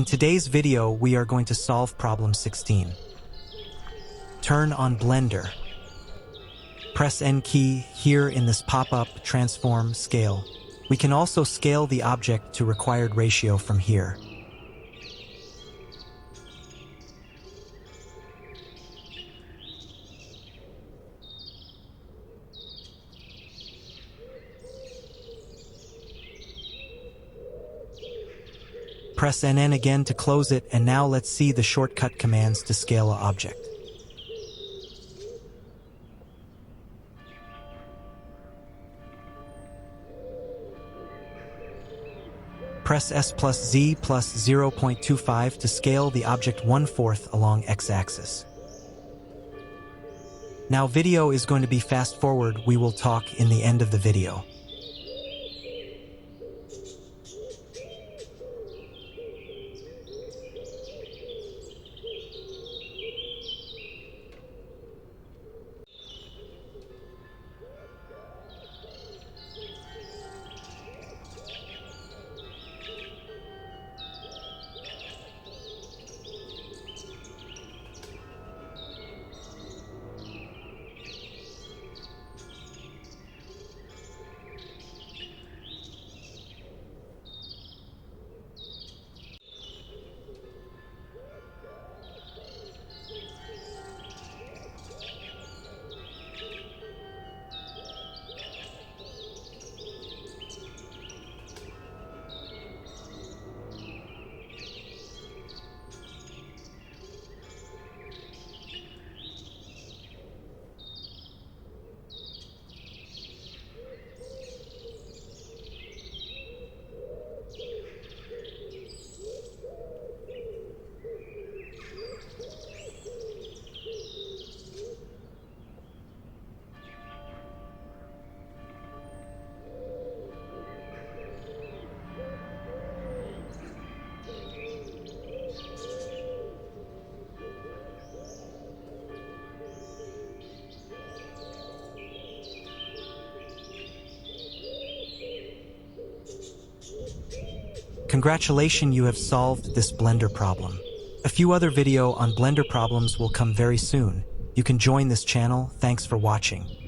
In today's video, we are going to solve problem 16. Turn on Blender. Press N key here in this pop-up transform scale. We can also scale the object to required ratio from here. Press NN again to close it, and now let's see the shortcut commands to scale an object. Press S plus Z plus 0.25 to scale the object 1/4 along x-axis. Now video is going to be fast forward. We will talk in the end of the video. Congratulations, you have solved this Blender problem. A few other video on Blender problems will come very soon. You can join this channel. Thanks for watching.